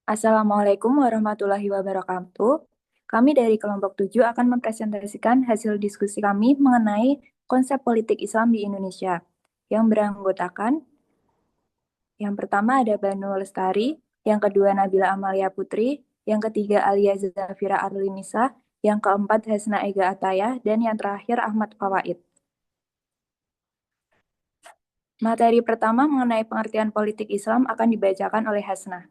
Assalamualaikum warahmatullahi wabarakatuh. Kami dari kelompok 7 akan mempresentasikan hasil diskusi kami mengenai konsep politik Islam di Indonesia, yang beranggotakan yang pertama ada Banu Lestari, yang kedua Nabila Amalia Putri, yang ketiga Alia Zafira Arlinisa, yang keempat Hasna Ega Ataya, dan yang terakhir Ahmad Fawaid. Materi pertama mengenai pengertian politik Islam akan dibacakan oleh Hasna.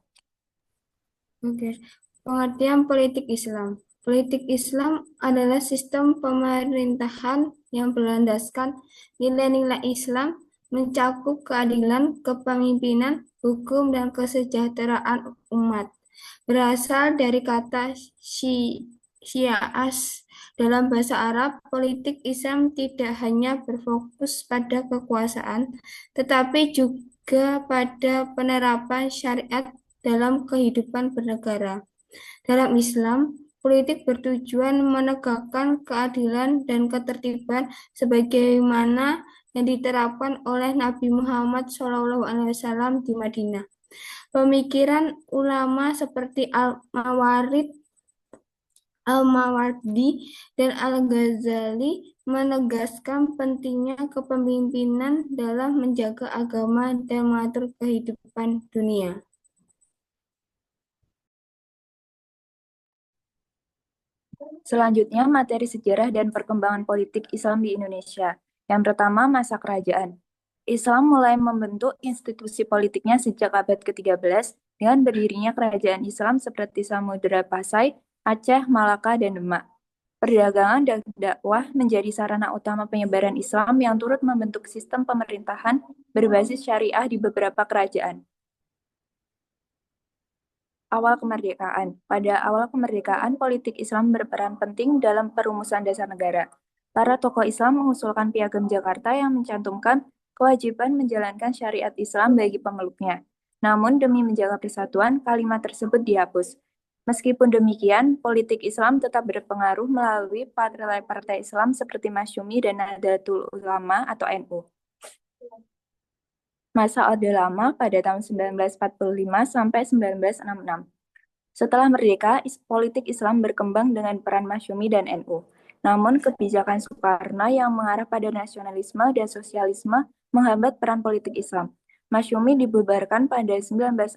Oke, pengertian politik Islam. Politik Islam adalah sistem pemerintahan yang berlandaskan nilai-nilai Islam, mencakup keadilan, kepemimpinan, hukum, dan kesejahteraan umat. Berasal dari kata syias dalam bahasa Arab, politik Islam tidak hanya berfokus pada kekuasaan, tetapi juga pada penerapan syariat dalam kehidupan bernegara. Dalam Islam, politik bertujuan menegakkan keadilan dan ketertiban sebagaimana yang diterapkan oleh Nabi Muhammad SAW di Madinah. Pemikiran ulama seperti Al-Mawardi dan Al-Ghazali menegaskan pentingnya kepemimpinan dalam menjaga agama dan mengatur kehidupan dunia. Selanjutnya, materi sejarah dan perkembangan politik Islam di Indonesia. Yang pertama, masa kerajaan. Islam mulai membentuk institusi politiknya sejak abad ke-13 dengan berdirinya kerajaan Islam seperti Samudra Pasai, Aceh, Malaka, dan Demak. Perdagangan dan dakwah menjadi sarana utama penyebaran Islam yang turut membentuk sistem pemerintahan berbasis syariah di beberapa kerajaan. Awal kemerdekaan. Pada awal kemerdekaan, politik Islam berperan penting dalam perumusan dasar negara. Para tokoh Islam mengusulkan Piagam Jakarta yang mencantumkan kewajiban menjalankan syariat Islam bagi pemeluknya. Namun, demi menjaga persatuan, kalimat tersebut dihapus. Meskipun demikian, politik Islam tetap berpengaruh melalui partai-partai Islam seperti Masyumi dan Nahdlatul Ulama atau NU. Masa Orde Lama pada tahun 1945 sampai 1966. Setelah merdeka, politik Islam berkembang dengan peran Masyumi dan NU. Namun, kebijakan Soekarno yang mengarah pada nasionalisme dan sosialisme menghambat peran politik Islam. Masyumi dibubarkan pada 1960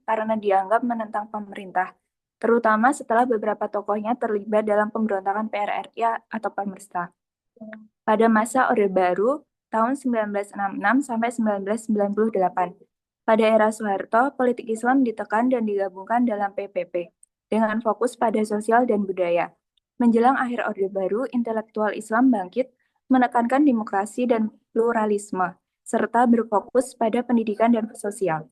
karena dianggap menentang pemerintah, terutama setelah beberapa tokohnya terlibat dalam pemberontakan PRRI atau Pemerintah. Pada masa Orde Baru, tahun 1966 sampai 1998. Pada era Soeharto, politik Islam ditekan dan digabungkan dalam PPP, dengan fokus pada sosial dan budaya. Menjelang akhir Orde Baru, intelektual Islam bangkit, menekankan demokrasi dan pluralisme, serta berfokus pada pendidikan dan sosial.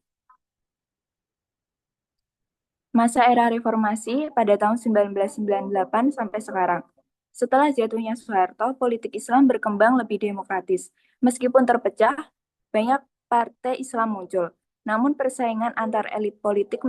Masa era reformasi pada tahun 1998 sampai sekarang. Setelah jatuhnya Soeharto, politik Islam berkembang lebih demokratis. Meskipun terpecah, banyak partai Islam muncul. Namun persaingan antar elit politik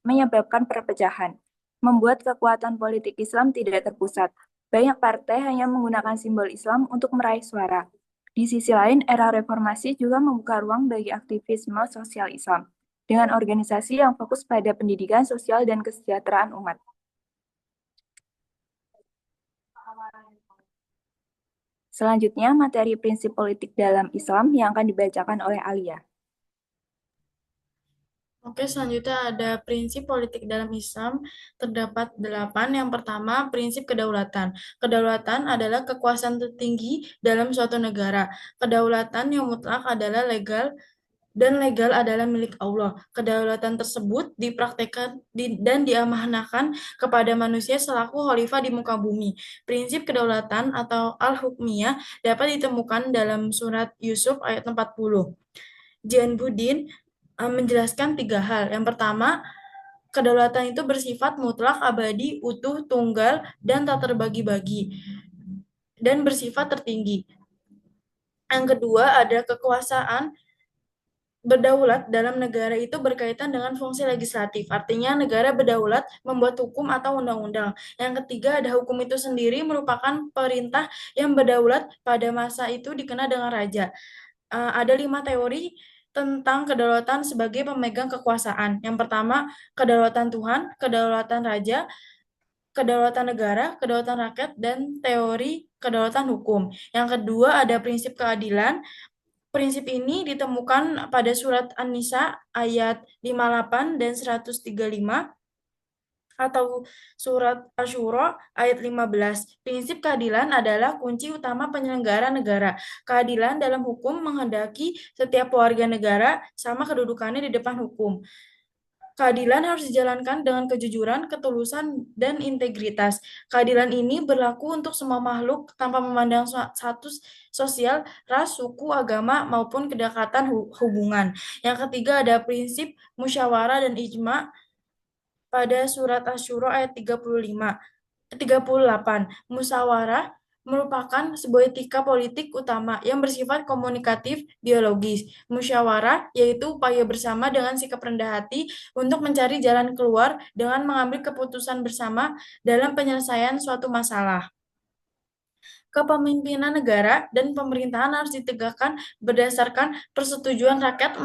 menyebabkan perpecahan, membuat kekuatan politik Islam tidak terpusat. Banyak partai hanya menggunakan simbol Islam untuk meraih suara. Di sisi lain, era reformasi juga membuka ruang bagi aktivisme sosial Islam dengan organisasi yang fokus pada pendidikan sosial dan kesejahteraan umat. Selanjutnya, materi prinsip politik dalam Islam yang akan dibacakan oleh Alia. Oke, selanjutnya ada prinsip politik dalam Islam, terdapat 8. Yang pertama, prinsip kedaulatan. Kedaulatan adalah kekuasaan tertinggi dalam suatu negara. Kedaulatan yang mutlak adalah legal dan legal adalah milik Allah. Kedaulatan tersebut dipraktekkan dan diamanahkan kepada manusia selaku khalifah di muka bumi. Prinsip kedaulatan atau al-hukmiyah dapat ditemukan dalam surat Yusuf ayat 40. Jian Budin menjelaskan 3 hal. Yang pertama, kedaulatan itu bersifat mutlak, abadi, utuh, tunggal, dan tak terbagi-bagi, dan bersifat tertinggi. Yang kedua, ada kekuasaan berdaulat dalam negara itu berkaitan dengan fungsi legislatif. Artinya negara berdaulat membuat hukum atau undang-undang. Yang ketiga, ada hukum itu sendiri merupakan perintah yang berdaulat pada masa itu dikenal dengan raja. Ada 5 teori tentang kedaulatan sebagai pemegang kekuasaan. Yang pertama, kedaulatan Tuhan, kedaulatan raja, kedaulatan negara, kedaulatan rakyat, dan teori kedaulatan hukum. Yang kedua ada prinsip keadilan. Prinsip ini ditemukan pada surat An-Nisa ayat 58 dan 135 atau surat Asyura ayat 15. Prinsip keadilan adalah kunci utama penyelenggara negara. Keadilan dalam hukum menghendaki setiap warga negara sama kedudukannya di depan hukum. Keadilan harus dijalankan dengan kejujuran, ketulusan, dan integritas. Keadilan ini berlaku untuk semua makhluk tanpa memandang status sosial, ras, suku, agama, maupun kedekatan hubungan. Yang ketiga ada prinsip musyawarah dan ijma pada surat Asy-Syura ayat 38. Musyawarah merupakan sebuah etika politik utama yang bersifat komunikatif biologis. Musyawarah yaitu upaya bersama dengan sikap rendah hati untuk mencari jalan keluar dengan mengambil keputusan bersama dalam penyelesaian suatu masalah. Kepemimpinan negara dan pemerintahan harus ditegakkan berdasarkan persetujuan rakyat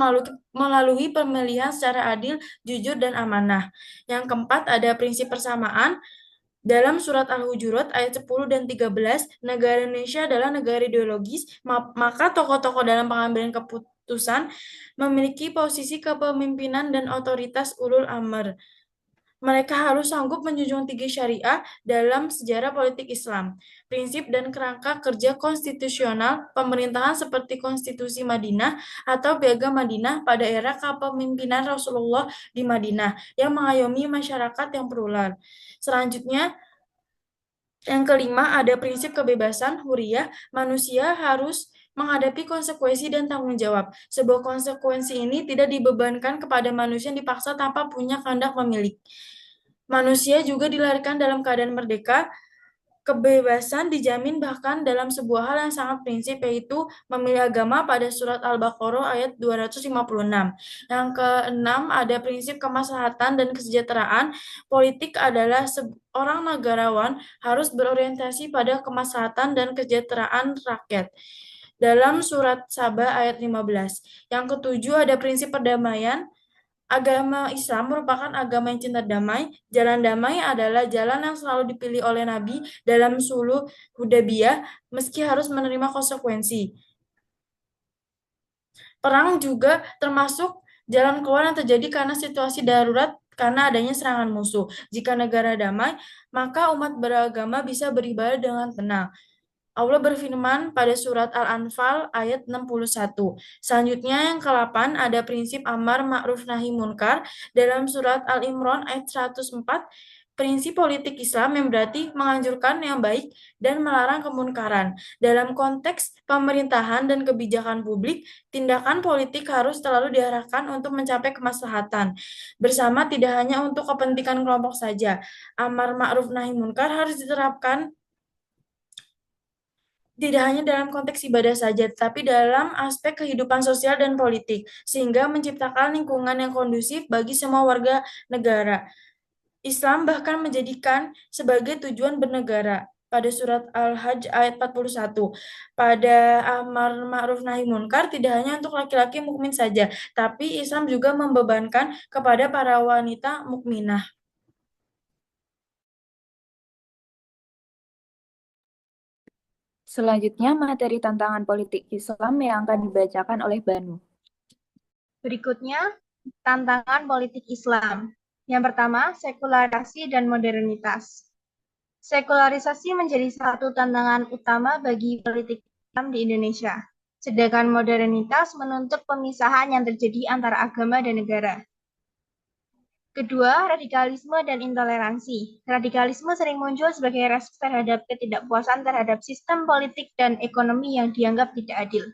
melalui pemilihan secara adil, jujur, dan amanah. Yang keempat ada prinsip persamaan. Dalam surat Al-Hujurat ayat 10 dan 13, negara Indonesia adalah negara ideologis, maka tokoh-tokoh dalam pengambilan keputusan memiliki posisi kepemimpinan dan otoritas ulul amr. Mereka harus sanggup menjunjung tinggi syariah dalam sejarah politik Islam. Prinsip dan kerangka kerja konstitusional pemerintahan seperti Konstitusi Madinah atau Piagam Madinah pada era kepemimpinan Rasulullah di Madinah yang mengayomi masyarakat yang plural. Selanjutnya, yang kelima ada prinsip kebebasan huriyah. Manusia harus menghadapi konsekuensi dan tanggung jawab. Sebuah konsekuensi ini tidak dibebankan kepada manusia yang dipaksa tanpa punya kehendak memilih. Manusia juga dilahirkan dalam keadaan merdeka. Kebebasan dijamin bahkan dalam sebuah hal yang sangat prinsip, yaitu memilih agama pada surat Al-Baqarah ayat 256. Yang keenam ada prinsip kemaslahatan dan kesejahteraan. Politik adalah seorang negarawan harus berorientasi pada kemaslahatan dan kesejahteraan rakyat. Dalam surat Saba ayat 15. Yang ketujuh ada prinsip perdamaian. Agama Islam merupakan agama yang cinta damai. Jalan damai adalah jalan yang selalu dipilih oleh Nabi dalam sulh Hudaybiyah, meski harus menerima konsekuensi. Perang juga termasuk jalan keluar yang terjadi karena situasi darurat karena adanya serangan musuh. Jika negara damai, maka umat beragama bisa beribadah dengan tenang. Allah berfirman pada surat Al-Anfal ayat 61. Selanjutnya yang ke-8 ada prinsip amar ma'ruf nahi munkar dalam surat Al-Imran ayat 104. Prinsip politik Islam yang berarti menganjurkan yang baik dan melarang kemunkaran. Dalam konteks pemerintahan dan kebijakan publik, tindakan politik harus selalu diarahkan untuk mencapai kemaslahatan bersama, tidak hanya untuk kepentingan kelompok saja. Amar ma'ruf nahi munkar harus diterapkan tidak hanya dalam konteks ibadah saja, tetapi dalam aspek kehidupan sosial dan politik, sehingga menciptakan lingkungan yang kondusif bagi semua warga negara. Islam bahkan menjadikan sebagai tujuan bernegara. Pada surat Al-Hajj ayat 41, pada amar ma'ruf nahi munkar tidak hanya untuk laki-laki mukmin saja, tapi Islam juga membebankan kepada para wanita mukminah. Selanjutnya, materi tantangan politik Islam yang akan dibacakan oleh Banu. Berikutnya, tantangan politik Islam. Yang pertama, sekularisasi dan modernitas. Sekularisasi menjadi satu tantangan utama bagi politik Islam di Indonesia. Sedangkan modernitas menuntut pemisahan yang terjadi antara agama dan negara. Kedua, radikalisme dan intoleransi. Radikalisme sering muncul sebagai respons terhadap ketidakpuasan terhadap sistem politik dan ekonomi yang dianggap tidak adil.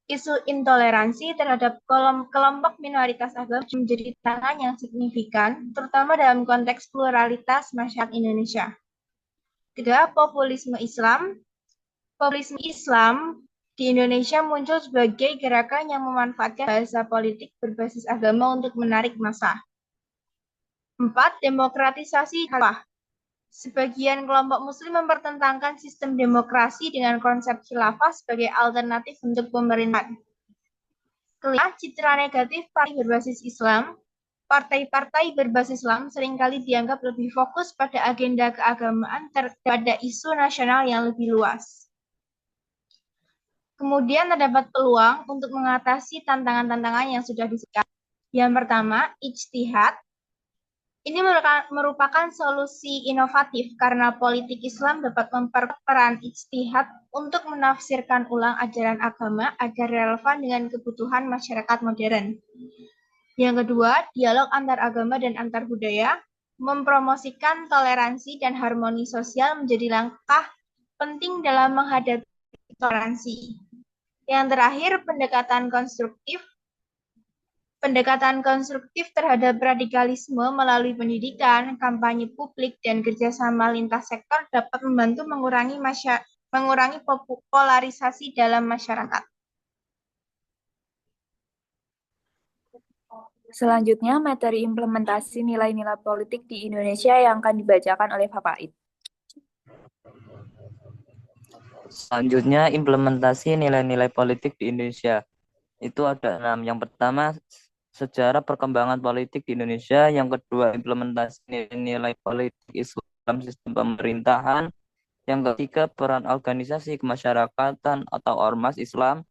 Isu intoleransi terhadap kelompok minoritas agama menjadi tantangan yang signifikan, terutama dalam konteks pluralitas masyarakat Indonesia. Ketiga, populisme Islam. Populisme Islam di Indonesia muncul sebagai gerakan yang memanfaatkan bahasa politik berbasis agama untuk menarik massa. 4. Demokratisasi khilafah. Sebagian kelompok muslim mempertentangkan sistem demokrasi dengan konsep khilafah sebagai alternatif untuk pemerintahan. Kelima, citra negatif partai berbasis Islam. Partai-partai berbasis Islam seringkali dianggap lebih fokus pada agenda keagamaan daripada isu nasional yang lebih luas. Kemudian terdapat peluang untuk mengatasi tantangan-tantangan yang sudah disebutkan. Yang pertama, ijtihad. Ini merupakan solusi inovatif karena politik Islam dapat memperperan ijtihad untuk menafsirkan ulang ajaran agama agar relevan dengan kebutuhan masyarakat modern. Yang kedua, dialog antar agama dan antar budaya. Mempromosikan toleransi dan harmoni sosial menjadi langkah penting dalam menghadapi toleransi. Yang terakhir, pendekatan konstruktif. Pendekatan konstruktif terhadap radikalisme melalui pendidikan, kampanye publik, dan kerjasama lintas sektor dapat membantu mengurangi polarisasi dalam masyarakat. Selanjutnya, materi implementasi nilai-nilai politik di Indonesia yang akan dibacakan oleh Bapak Id. Selanjutnya, implementasi nilai-nilai politik di Indonesia. Itu ada 6. Yang pertama, sejarah perkembangan politik di Indonesia. Yang kedua, implementasi nilai-nilai politik Islam sistem pemerintahan. Yang ketiga, peran organisasi kemasyarakatan atau ormas Islam.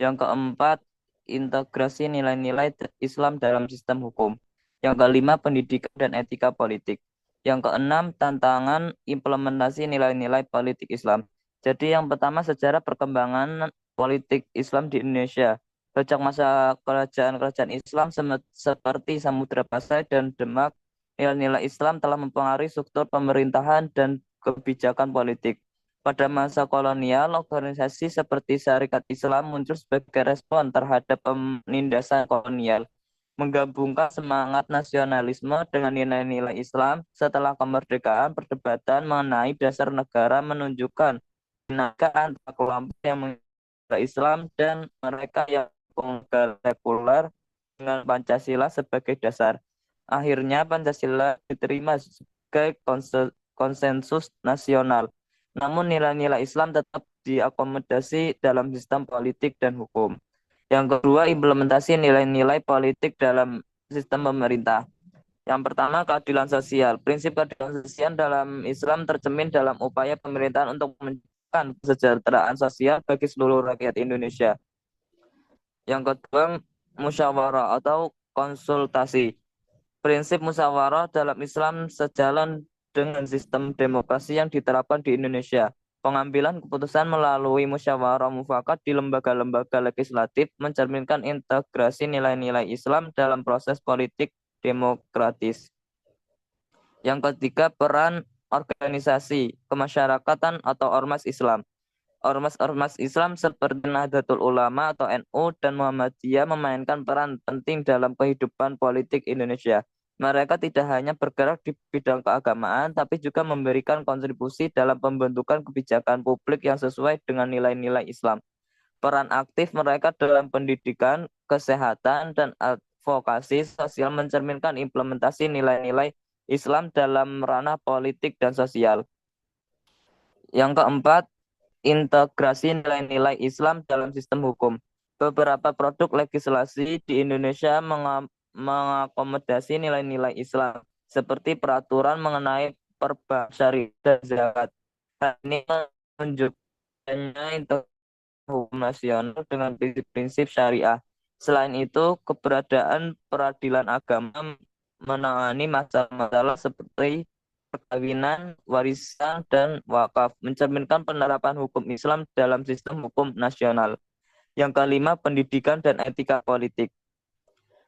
Yang keempat, integrasi nilai-nilai Islam dalam sistem hukum. Yang kelima, pendidikan dan etika politik. Yang keenam, tantangan implementasi nilai-nilai politik Islam. Jadi yang pertama, sejarah perkembangan politik Islam di Indonesia. Sejak masa kerajaan-kerajaan Islam seperti Samudra Pasai dan Demak, nilai-nilai Islam telah mempengaruhi struktur pemerintahan dan kebijakan politik. Pada masa kolonial, organisasi seperti Syarikat Islam muncul sebagai respon terhadap penindasan kolonial, menggabungkan semangat nasionalisme dengan nilai-nilai Islam. Setelah kemerdekaan, perdebatan mengenai dasar negara menunjukkan binakan antara kelompok yang menganut Islam dan mereka yang negara sekuler dengan Pancasila sebagai dasar. Akhirnya Pancasila diterima sebagai konsensus nasional. Namun nilai-nilai Islam tetap diakomodasi dalam sistem politik dan hukum. Yang kedua, implementasi nilai-nilai politik dalam sistem pemerintah. Yang pertama, keadilan sosial. Prinsip keadilan sosial dalam Islam tercermin dalam upaya pemerintahan untuk menciptakan kesejahteraan sosial bagi seluruh rakyat Indonesia. Yang kedua, musyawarah atau konsultasi. Prinsip musyawarah dalam Islam sejalan dengan sistem demokrasi yang diterapkan di Indonesia. Pengambilan keputusan melalui musyawarah mufakat di lembaga-lembaga legislatif mencerminkan integrasi nilai-nilai Islam dalam proses politik demokratis. Yang ketiga, peran organisasi kemasyarakatan atau ormas Islam. Ormas-ormas Islam seperti Nahdlatul Ulama atau NU dan Muhammadiyah memainkan peran penting dalam kehidupan politik Indonesia. Mereka tidak hanya bergerak di bidang keagamaan, tapi juga memberikan kontribusi dalam pembentukan kebijakan publik yang sesuai dengan nilai-nilai Islam. Peran aktif mereka dalam pendidikan, kesehatan, dan advokasi sosial mencerminkan implementasi nilai-nilai Islam dalam ranah politik dan sosial. Yang keempat, integrasi nilai-nilai Islam dalam sistem hukum. Beberapa produk legislasi di Indonesia mengakomodasi nilai-nilai Islam, seperti peraturan mengenai perbankan syariah dan zakat. Hal ini menunjukkannya integrasi hukum nasional dengan prinsip-prinsip syariah. Selain itu, keberadaan peradilan agama menangani masalah-masalah seperti perkawinan, warisan, dan wakaf, mencerminkan penerapan hukum Islam dalam sistem hukum nasional. Yang kelima, pendidikan dan etika politik.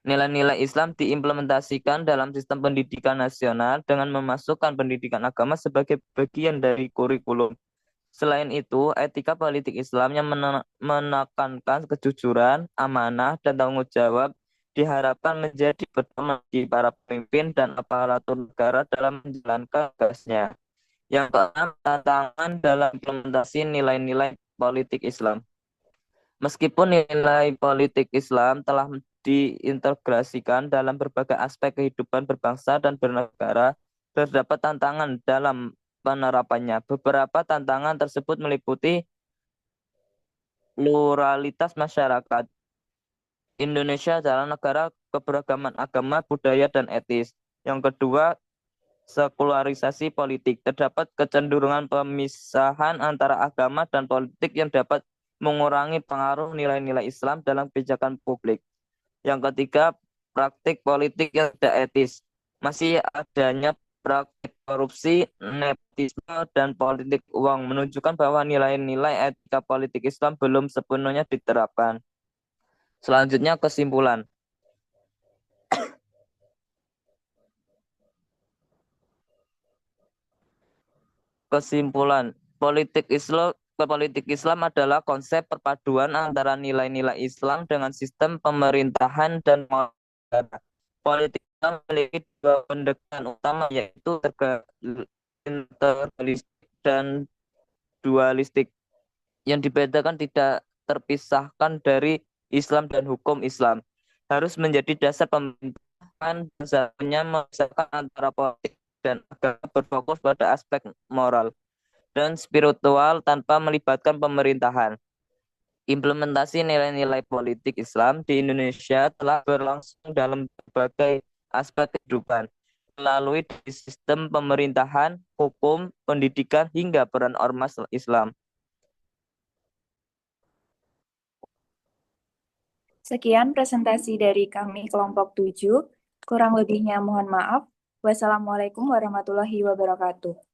Nilai-nilai Islam diimplementasikan dalam sistem pendidikan nasional dengan memasukkan pendidikan agama sebagai bagian dari kurikulum. Selain itu, etika politik Islam yang menekankan kejujuran, amanah, dan tanggung jawab diharapkan menjadi pedoman bagi para pemimpin dan aparatur negara dalam menjalankan tugasnya. Yang keenam, tantangan dalam implementasi nilai-nilai politik Islam. Meskipun nilai politik Islam telah diintegrasikan dalam berbagai aspek kehidupan berbangsa dan bernegara, terdapat tantangan dalam penerapannya. Beberapa tantangan tersebut meliputi pluralitas masyarakat, Indonesia adalah negara keberagaman agama, budaya, dan etis. Yang kedua, sekularisasi politik. Terdapat kecenderungan pemisahan antara agama dan politik yang dapat mengurangi pengaruh nilai-nilai Islam dalam kebijakan publik. Yang ketiga, praktik politik yang tidak etis. Masih adanya praktik korupsi, nepotisme, dan politik uang menunjukkan bahwa nilai-nilai etika politik Islam belum sepenuhnya diterapkan. Selanjutnya, kesimpulan. Kesimpulan, politik Islam adalah konsep perpaduan antara nilai-nilai Islam dengan sistem pemerintahan dan moral. Politik Islam memiliki dua pendekatan utama, yaitu integralistik dan dualistik. Yang dibedakan tidak terpisahkan dari Islam dan hukum Islam. Harus menjadi dasar pemerintahan dan seharusnya memisahkan antara politik dan agama, berfokus pada aspek moral dan spiritual tanpa melibatkan pemerintahan. Implementasi nilai-nilai politik Islam di Indonesia telah berlangsung dalam berbagai aspek kehidupan, melalui sistem pemerintahan, hukum, pendidikan, hingga peran ormas Islam. Sekian presentasi dari kami kelompok 7. Kurang lebihnya mohon maaf. Wassalamualaikum warahmatullahi wabarakatuh.